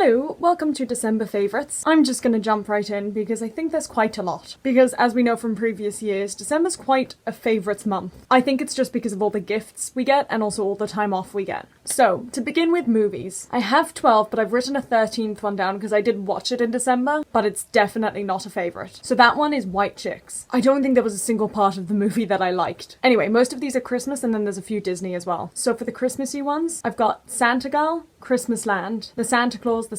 Hello, welcome to December favourites. I'm just gonna jump right in because I think there's quite a lot. Because as we know from previous years, December's quite a favourites month. I think it's just because of all the gifts we get and also all the time off we get. So, to begin with movies. I have 12, but I've written a 13th one down because I did watch it in December, but it's definitely not a favourite. So that one is White Chicks. I don't think there was a single part of the movie that I liked. Anyway, most of these are Christmas and then there's a few Disney as well. So for the Christmassy ones, I've got Santa Girl, Christmas Land, The Santa Claus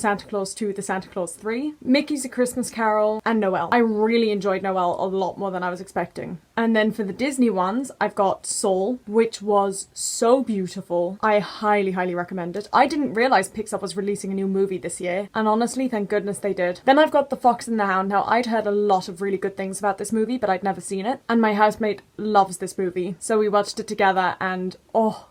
2, The Santa Claus 3, Mickey's A Christmas Carol, and Noel. I really enjoyed Noel a lot more than I was expecting. And then for the Disney ones, I've got Soul, which was so beautiful. I highly recommend it. I didn't realise Pixar was releasing a new movie this year, and honestly, thank goodness they did. Then I've got The Fox and the Hound. Now, I'd heard a lot of really good things about this movie, but I'd never seen it, and my housemate loves this movie, so we watched it together, and oh,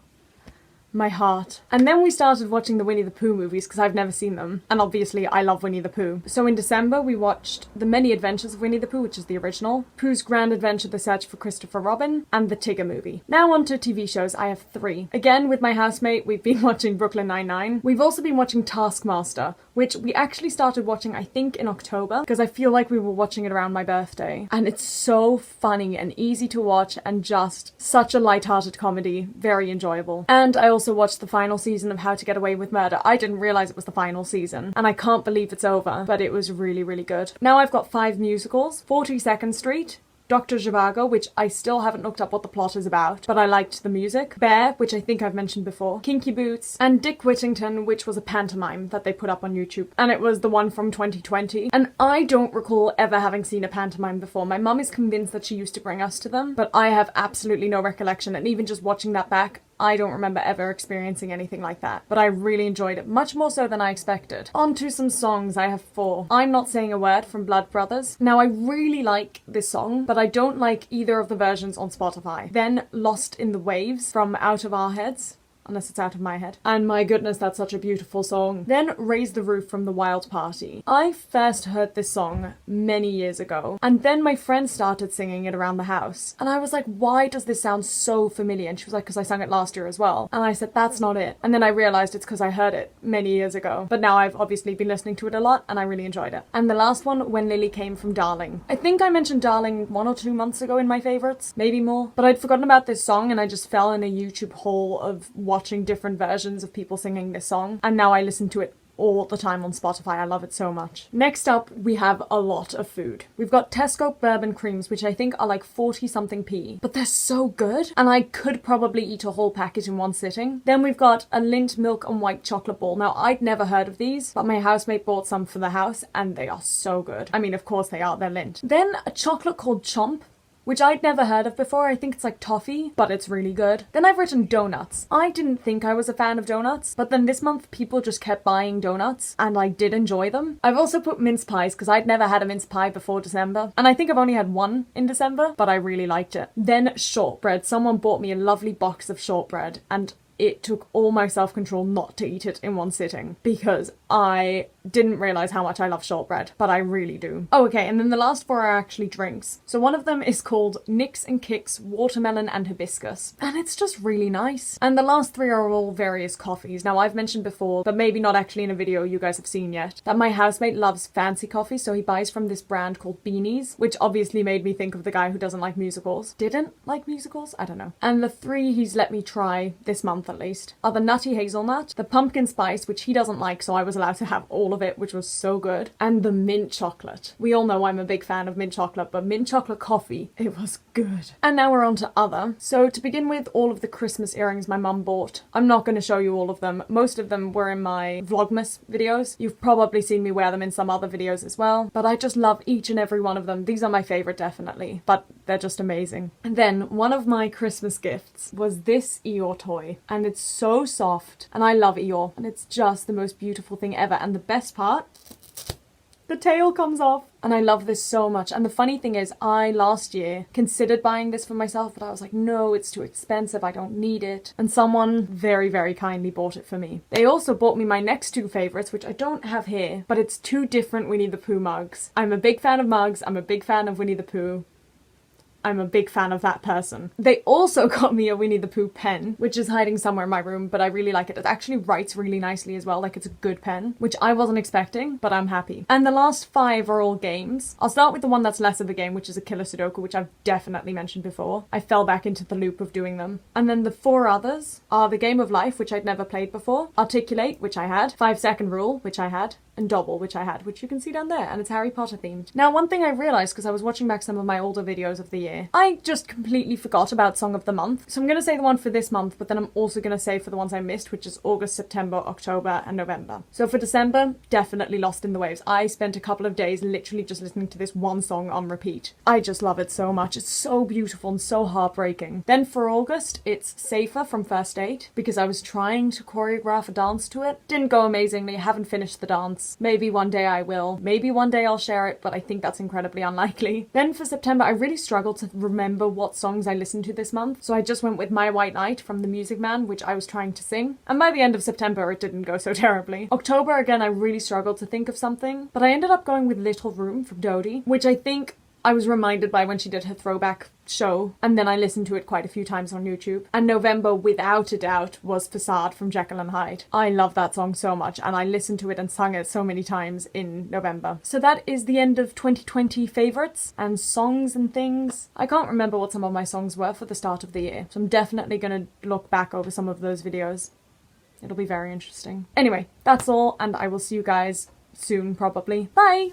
my heart. And then we started watching the Winnie the Pooh movies because I've never seen them. And obviously I love Winnie the Pooh. So in December we watched The Many Adventures of Winnie the Pooh, which is the original, Pooh's Grand Adventure, The Search for Christopher Robin, and the Tigger movie. Now on to TV shows. I have 3. Again, with my housemate, we've been watching Brooklyn Nine-Nine. We've also been watching Taskmaster, which we actually started watching, I think, in October, because I feel like we were watching it around my birthday. And it's so funny and easy to watch and just such a light-hearted comedy. Very enjoyable. And I also watched the final season of How to Get Away with Murder. I didn't realise it was the final season, and I can't believe it's over, but it was really good. Now I've got 5 musicals. 42nd Street, Dr. Zhivago, which I still haven't looked up what the plot is about, but I liked the music. Bear, which I think I've mentioned before. Kinky Boots, and Dick Whittington, which was a pantomime that they put up on YouTube. And it was the one from 2020. And I don't recall ever having seen a pantomime before. My mum is convinced that she used to bring us to them, but I have absolutely no recollection, and even just watching that back, I don't remember ever experiencing anything like that, but I really enjoyed it, much more so than I expected. On to some songs. I have 4. I'm Not Saying a Word from Blood Brothers. Now, I really like this song, but I don't like either of the versions on Spotify. Then Lost in the Waves from Out of Our Heads. Unless it's out of my head. And my goodness, that's such a beautiful song. Then Raise the Roof from The Wild Party. I first heard this song many years ago, and then my friend started singing it around the house. And I was like, why does this sound so familiar? And she was like, because I sang it last year as well. And I said, that's not it. And then I realised it's because I heard it many years ago. But now I've obviously been listening to it a lot, and I really enjoyed it. And the last one, When Lily Came from Darling. I think I mentioned Darling 1 or 2 months ago in my favourites, maybe more. But I'd forgotten about this song, and I just fell in a YouTube hole of watching different versions of people singing this song, and now I listen to it all the time on Spotify. I love it so much. Next up, we have a lot of food. We've got Tesco bourbon creams, which I think are like 40 something p, but they're so good, and I could probably eat a whole packet in one sitting. Then we've got a Lindt milk and white chocolate ball. Now, I'd never heard of these, but my housemate bought some for the house, and they are so good. I mean, of course they are, they're Lindt. Then a chocolate called Chomp, which I'd never heard of before. I think it's like toffee, but it's really good. Then I've written donuts. I didn't think I was a fan of donuts, but then this month people just kept buying donuts, and I did enjoy them. I've also put mince pies, because I'd never had a mince pie before December, and I think I've only had one in December, but I really liked it. Then shortbread. Someone bought me a lovely box of shortbread, and it took all my self-control not to eat it in one sitting, because I didn't realise how much I love shortbread, but I really do. Oh, okay, and then the last 4 are actually drinks. So one of them is called Nix and Kicks Watermelon and Hibiscus, and it's just really nice. And the last 3 are all various coffees. Now, I've mentioned before, but maybe not actually in a video you guys have seen yet, that my housemate loves fancy coffee, so he buys from this brand called Beanies, which obviously made me think of the guy who doesn't like musicals. Didn't like musicals? I don't know. And the 3 he's let me try this month at least are the Nutty Hazelnut, the Pumpkin Spice, which he doesn't like, so I was allowed to have all of it, which was so good, and the mint chocolate. We all know I'm a big fan of mint chocolate, but mint chocolate coffee, it was good. And now we're on to other. So to begin with, all of the Christmas earrings my mum bought. I'm not going to show you all of them. Most of them were in my Vlogmas videos. You've probably seen me wear them in some other videos as well, but I just love each and every one of them. These are my favourite, definitely, but they're just amazing. And then one of my Christmas gifts was this Eeyore toy, and it's so soft, and I love Eeyore, and it's just the most beautiful thing ever. And the best part, the tail comes off, and I love this so much. And the funny thing is, I last year considered buying this for myself, but I was like, no, it's too expensive, I don't need it. And someone very kindly bought it for me. They also bought me my next 2 favourites, which I don't have here, but it's 2 different Winnie the Pooh mugs. I'm a big fan of mugs, I'm a big fan of Winnie the Pooh. I'm a big fan of that person. They also got me a Winnie the Pooh pen, which is hiding somewhere in my room, but I really like it. It actually writes really nicely as well, like it's a good pen, which I wasn't expecting, but I'm happy. And the last 5 are all games. I'll start with the one that's less of a game, which is a killer Sudoku, which I've definitely mentioned before. I fell back into the loop of doing them. And then the 4 others are the Game of Life, which I'd never played before, Articulate, which I had, 5-Second Rule, which I had, and Double, which I had, which you can see down there, and it's Harry Potter themed. Now, one thing I realised, because I was watching back some of my older videos of the year, I just completely forgot about Song of the Month. So I'm going to say the one for this month, but then I'm also going to say for the ones I missed, which is August, September, October, and November. So for December, definitely Lost in the Waves. I spent a couple of days literally just listening to this one song on repeat. I just love it so much. It's so beautiful and so heartbreaking. Then for August, it's Safer from First Aid, because I was trying to choreograph a dance to it. Didn't go amazingly, haven't finished the dance. Maybe one day I will. Maybe one day I'll share it, but I think that's incredibly unlikely. Then for September, I really struggled to remember what songs I listened to this month, so I just went with My White Knight from The Music Man, which I was trying to sing. And by the end of September, it didn't go so terribly. October, again, I really struggled to think of something, but I ended up going with Little Room from Dodie, which I think I was reminded by when she did her throwback show, and then I listened to it quite a few times on YouTube. And November, without a doubt, was Facade from Jekyll and Hyde. I love that song so much, and I listened to it and sung it so many times in November. So that is the end of 2020 favourites and songs and things. I can't remember what some of my songs were for the start of the year, so I'm definitely going to look back over some of those videos. It'll be very interesting. Anyway, that's all, and I will see you guys soon, probably. Bye!